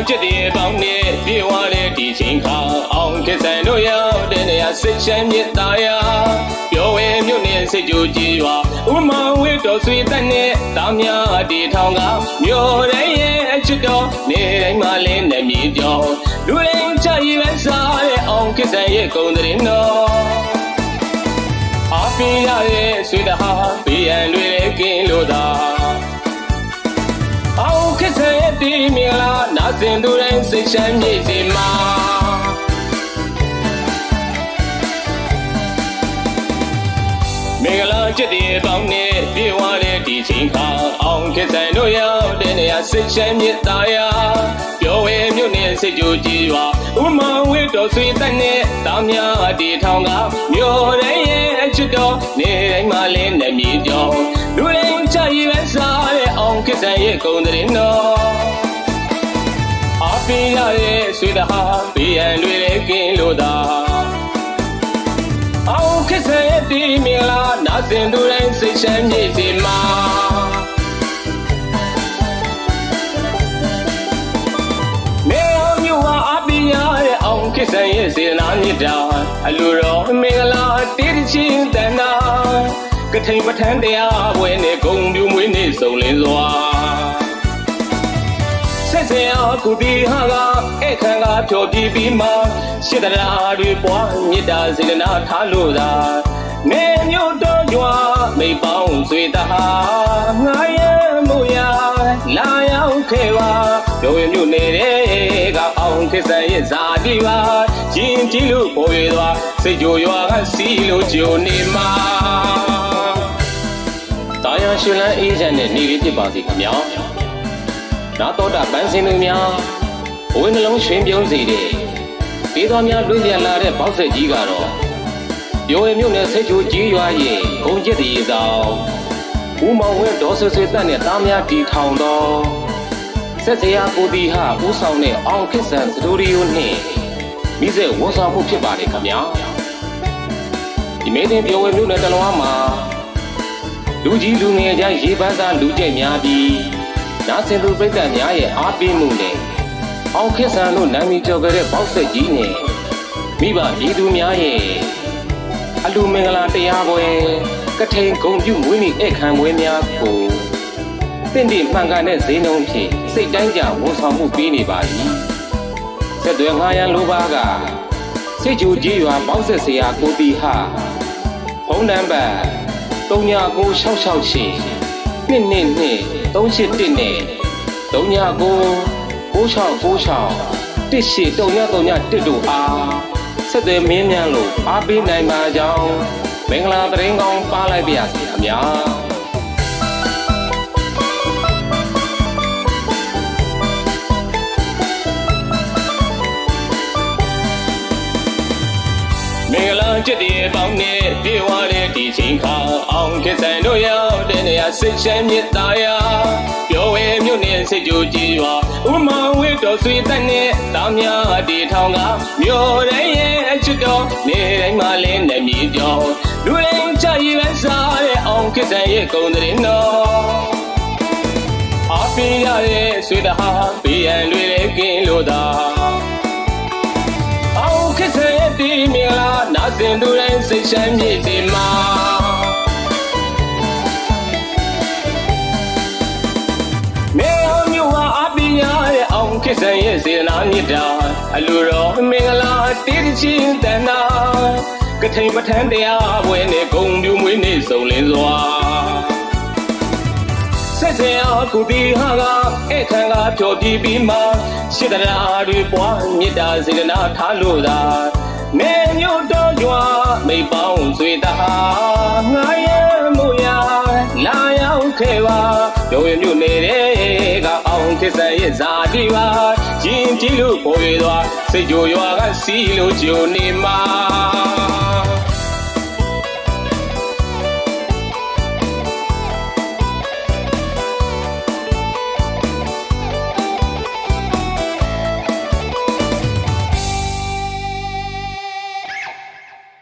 ချစ်တဲ့ပေါင်းနဲ့ပြေဝတဲ့ဒီချိန်ခါအောင်ခေတ်ဆိုင်တို့ရောက်တဲ့နေရာစိတ်ချမ်းမြေသားရာပြောဝဲမြို့နယ်စိတ်ကြိုကြည်ရွာဥမဝဲတော်ဆွေတတ်နဲ့တားများဒီထောင်ကမြို့တိုင်းရဲ့အချစ်တော်နေတိုင်းမှာလင်းနေမြေကြောင်လူရင်းချရည်ပဲစားတဲ့အောင်ခေတ်ဆိုင်ရဲ့ကုံတဲ့နော်အပင်ရရဲ့ဆွေတဟာဘေးရန်တွေကင်းလို့သာအောင်ခေတ်ဆိုင်ရဲ့ဒီမင်္ဂလာနာစင်သူတိုင်းစိတ်ချမ်းမြေစီမှာမင်္ဂလာချစ်တဲ့ပေါင်းနဲ့ပြေဝတဲ့ဒီချိန်ခါအောင်ခေတ်ဆိုင်တို့ရောက်တဲ့နေရာစိတ်ချမ်းမြေသားရာပြောဝဲမြို့နယ်စိတ်ကြိုကြည်ရွာဥမဝဲတော်ဆွေတတ်နဲ့တားများဒီထောင်ကမြို့တိုင်းရဲ့အချစ်တော်နေတိုင်းမှာလင်းနေမြေကြောင်လူရင်းချရည်ပဲစားတဲ့အောင်ခေတ်ဆိုင်ရဲ့ကုံတဲ့နော်အပင်ရရဲ့ဆွေတဟာဘေးရန်တွေကင်းလို့သာအောင်ခေတ်ဆိုင်ရဲ့ဒီမင်္ဂလာနာစင်သူတိုင်းစိတ်ချမ်းမြေစီမှာနေအောင်မြို့ဟာအပင်ရရဲ့အောင်ခေတ်ဆိုင်ရဲ့စေနာမြစ်တာအလိုတော်မင်္ဂလာတေးချင်းတန်တာကထိန်ပထန်းတရားပွဲနဲ့ဂုံပြူမွေးနေစုံလင်းစွာဆက်စင်အခုဒီဟာကအခန်းကဖြောပြပြီးမှရှစ်တရာတွေပွားမြစ်တာစေတနာထားလို့သာနေမြို့တော်ရွာမိပေါင်းဆွေတဟာငါရဲ့မို့ရလာရောက်ခဲ့ပါပြောရင်မြို့နေတဲ့ကအောင်ခေတ်ဆိုင်ရဲ့ဇာတိပါရင်ကြည့်လို့ပေါ်ရသွားစိတ်ကြိုရွာကစီလို့ကြိုနေမှာတာယာရှင်လန်းအေးချမ်းတဲ့နေလေးဖြစ်ပါစေခင်ဗျာနာတော်တာပန်းစင်သူများဘဝနှလုံးရွှင်ပြုံးစေတဲ့ဒေသများလွင့်ပြန်လာတဲ့ဘောက်ဆက်ကြီးကတော့ပြောရင်မြို့နယ်စိတ်ကြိုကြီးရွာရဲ့ဂုံကျစ်တည်ဆောင်ဦးမောင်ဝဲဒေါ်ဆွေဆွေတက်နဲ့တားများတီထောင်တော်ဆက်စရာကိုတီဟာဦးဆောင်တဲ့အောင်ခေတ်ဆန်စတူဒီယိုနဲ့မိစေဝန်ဆောင်မှုဖြစ်ပါတယ်ခင်ဗျာဒီမေးတဲ့ပြောရင်မြို့နယ်တလွားမှာလူကြီးလူငယ်ကြားရေပန်းစားလူကျက်များပြီးနာစင်သူပြိတ္တများရဲ့အားပေးမှုနဲ့အောင်ခေတ်ဆန်တို့နာမည်ကျော်ကြတဲ့ပေါက်ဆက်ကြီးနဲ့မိဘပြည်သူများရဲ့အလူမင်္ဂလာတရားပွဲကထိန်ဂုံပြုမွေးနေ့အခမ်းပွဲများကိုတင့်တယ်မှန်ကန်တဲ့ဈေးနှုန်းဖြင့်စိတ်တိုင်းကြဝန်ဆောင်မှုပေးနေပါသည်ဆက်သွယ်ငှားရန်လိုပါကစိတ်ကြိုကြီးရွာပေါက်ဆက်ဆရာကိုတီဟာဖုန်းနံပါတ်399668 222 381နဲ့399696 18391တို့အားဆက်သွယ်မင်းများလို့အားပေးနိုင်ပါကြောင်းမင်္ဂလာသတင်းကောင်းပါလိုက်ပါရစေခင်ဗျာမင်္ဂလာချစ်တဲ့ပေါင်းနဲ့ပြေဝတဲ့ဒီချိန်ခါအောင်ခေတ်ဆိုင်တို့ရောက်တဲ့နေရာစိတ်ချမ်းမြေသားရာပြောဝဲမြို့နယ်စိတ်ကြိုကြည်ရွာဥမဝဲတော်ဆွေတတ်နဲ့တားများဒီထောင်ကမြို့တိုင်းရဲ့အချစ်တော်နေတိုင်းမှာလင်းနေမြေကြောင်လူရင်းချရည်ပဲစားတဲ့အောင်ခေတ်ဆိုင်ရဲ့ကုံတဲ့နော်အပင်ရရဲ့ဆွေတဟာဘေးရန်တွေကင်းလို့သာအောင်ခေတ်ဆိုင်ရဲ့ဒီမင်္ဂလာနာစင်သူတိုင်းစိတ်ချမ်းမြေစီမှာနေအောင်မြို့ဟာအပင်ရရဲ့အောင်ခေတ်ဆိုင်ရဲ့စေနာမြစ်တာအလိုတော်မင်္ဂလာတေးချင်းတန်တာကထိန်ပထန်းတရားပွဲနဲ့ဂုံပြူမွေးနေစုံလင်းစွာဆက်စင်အခုဒီဟာကအခန်းကဖြောပြပြီးမှရှစ်တရာတွေပွားမြစ်တာစေတနာထားလို့သာနေမြို့တော်ရွာမိပေါင်းဆွေတဟာငါရဲ့မို့ရလာရောက်ခဲ့ပါပြောရင်မြို့နေတဲ့ကအောင်ခေတ်ဆိုင်ရဲ့ဇာတိပါရင်ကြည့်လို့ပေါ်ရသွားစိတ်ကြိုရွာကစီလို့ကြိုနေမှာ